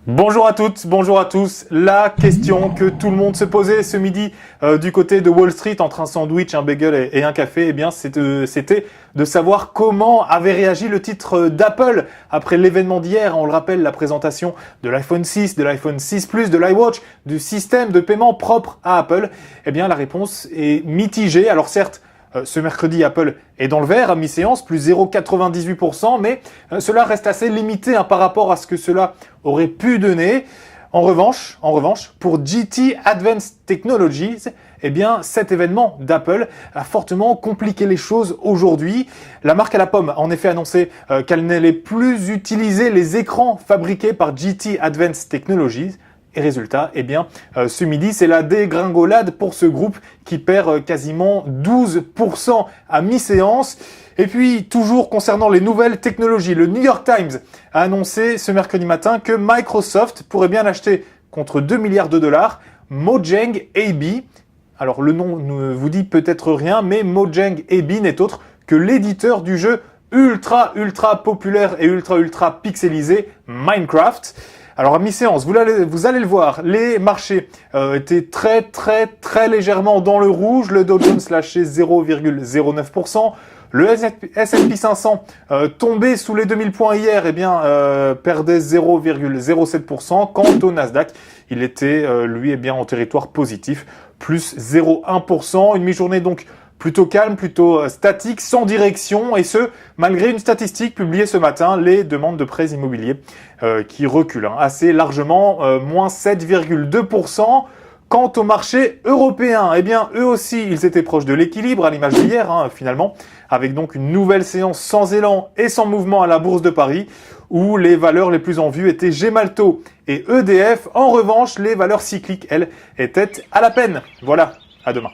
Bonjour à toutes, bonjour à tous. La question que tout le monde se posait ce midi du côté de Wall Street entre un sandwich, un bagel et un café, eh bien c'était de savoir comment avait réagi le titre d'Apple après l'événement d'hier. On le rappelle, la présentation de l'iPhone 6, de l'iPhone 6 Plus, de l'iWatch, du système de paiement propre à Apple. Eh bien la réponse est mitigée. Alors certes, ce mercredi, Apple est dans le vert à mi-séance, plus 0,98%, mais cela reste assez limité par rapport à ce que cela aurait pu donner. En revanche, pour GT Advanced Technologies, eh bien, cet événement d'Apple a fortement compliqué les choses aujourd'hui. La marque à la pomme a en effet annoncé qu'elle n'allait plus utiliser les écrans fabriqués par GT Advanced Technologies. Et résultat, eh bien, ce midi, c'est la dégringolade pour ce groupe qui perd quasiment 12% à mi-séance. Et puis, toujours concernant les nouvelles technologies, le New York Times a annoncé ce mercredi matin que Microsoft pourrait bien acheter contre 2 milliards de dollars Mojang AB. Alors, le nom ne vous dit peut-être rien, mais Mojang AB n'est autre que l'éditeur du jeu ultra populaire et ultra pixelisé Minecraft. Alors à mi-séance, vous allez le voir, les marchés étaient très légèrement dans le rouge. Le Dow Jones lâchait 0,09%. Le S&P 500 tombé sous les 2000 points hier, eh bien perdait 0,07%. Quant au Nasdaq, il était lui en territoire positif, plus 0,1%. Une mi-journée donc plutôt calme, plutôt statique, sans direction, et ce, malgré une statistique publiée ce matin, les demandes de prêts immobiliers qui reculent assez largement, moins 7,2%. Quant au marché européen, eh bien, eux aussi, ils étaient proches de l'équilibre, à l'image d'hier, finalement, avec donc une nouvelle séance sans élan et sans mouvement à la Bourse de Paris, où les valeurs les plus en vue étaient Gemalto et EDF. En revanche, les valeurs cycliques, elles, étaient à la peine. Voilà, à demain.